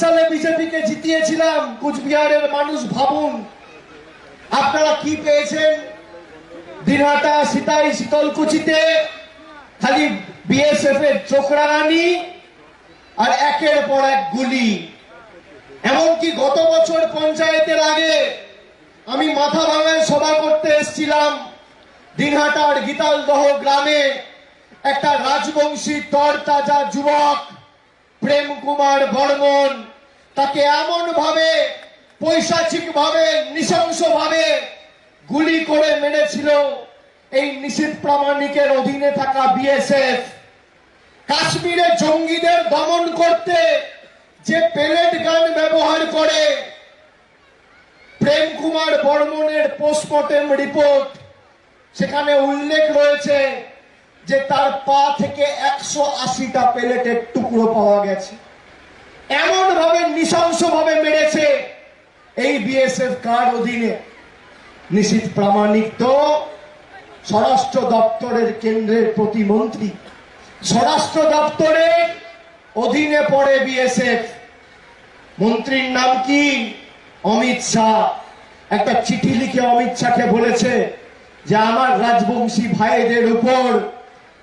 সালে বিজেপিকে জিতিয়েছিলাম, কুচবিহারের মানুষ ভাবুন আপনারা কি পেয়েছেন। দিনহাটা, সিতাই, শীতলকুচিতে খালি বিএসএফ এর চোখরাঙানি আর একের পর এক গুলি। এমনকি গত বছর পঞ্চায়েতের আগে আমি মাথা ভাঙায় সভা করতে এসেছিলাম। দিনহাটার গীতালদহ গ্রামে একটা রাজবংশী তরতাজা যুবক প্রেম কুমার বর্মন, তাকে এমন ভাবে পৈশাচিক ভাবে নৃশংস ভাবে গুলি করে মেরেছিল এই নিশীথ প্রামাণিকের অধীনে থাকা বিএসএফ। কাশ্মীরে জঙ্গিদের দমন করতে যে পেলেট গান ব্যবহার করে, প্রেম কুমার বর্মনের পোস্টমর্টেম রিপোর্ট, সেখানে উল্লেখ রয়েছে যে তার পা থেকে 180টা পেলেটের টুকরো পাওয়া গেছে। এমন ভাবে নৃশংস ভাবে মেরেছে এই বিএসএফ কার অধীনে? নিশীথ প্রামাণিক তো স্বরাষ্ট্র দপ্তরের কেন্দ্রের প্রতিমন্ত্রী, স্বরাষ্ট্র দপ্তরের অধীনে পড়ে বিএসএফ। মন্ত্রীর নাম কি? অমিত শাহ। একটা চিঠি লিখে অমিত শাহকে বলেছে যে আমার রাজবংশী ভাইদের উপর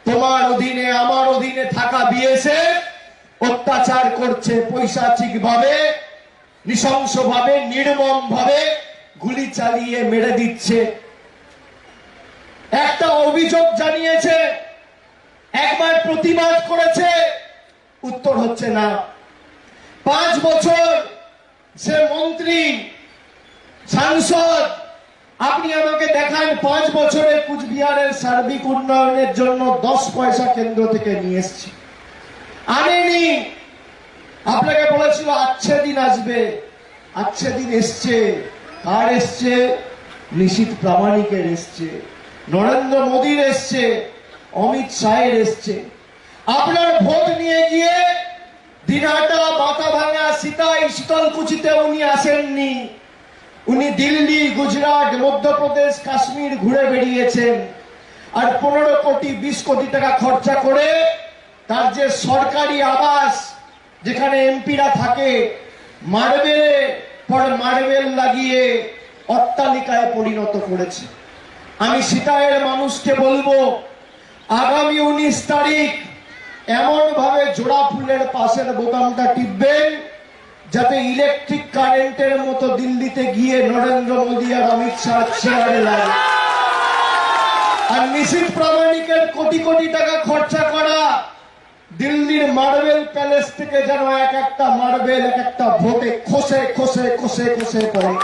তোমার অধীনে আমার অধীনে থাকা বিএসএফ অত্যাচার করছে, পৈশাচিক ভাবে নৃশংস ভাবে নির্মম ভাবে গুলি চালিয়ে মেরে দিচ্ছে। একটা অভিযোগ জানিয়েছে, একবার প্রতিবাদ করেছে, উত্তর হচ্ছে না। 5 বছর সে মন্ত্রী সাংসদ, আপনি আমাকে দেখান 5 বছরে কুচবিহারের সার্বিক উন্নয়নের জন্য 10 পয়সা কেন্দ্র থেকে নিয়ে এসছে? আনেনি। আপনাকে বলেছিল আচ্ছা দিন আসবে, আচ্ছা দিন এসছে। কার এসছে? নিশীথ প্রামাণিকের এসছে, নরেন্দ্র মোদীর এসছে, অমিত শাহের এসছে। আপনার ভোট নিয়ে গিয়ে দিনহাটা, মাথাভাঙা, সিতাই, শীতলকুচিতে উনি আসেননি। উনি দিল্লি, গুজরাট, মধ্যপ্রদেশ, কাশ্মীর ঘুরে বেরিয়েছেন। আর 15 কোটি 20 কোটি টাকা খরচা করে তার যে সরকারি আবাস, যেখানে এমপিরা থাকে, মার্বেলে পর মার্বেল লাগিয়ে অট্টালিকায় পরিণত করেছে। আমি সিতাইয়ের মানুষকে বলবো, আগামী 19 তারিখ এমন ভাবে জোড়া ফুলের পাশের বোতামটা টিপবেন যাতে ইলেকট্রিক কারেন্টের মতো দিল্লিতে গিয়ে নরেন্দ্র মোদী আর অমিত শাহ চেয়ারে লাগে। আর নিশীথ প্রামাণিকের কোটি কোটি টাকা খরচা করা দিল্লির মার্বেল প্যালেস থেকে যেন এক একটা মার্বেল এক একটা ভোটে খসে খসে খসে খসে পড়ে।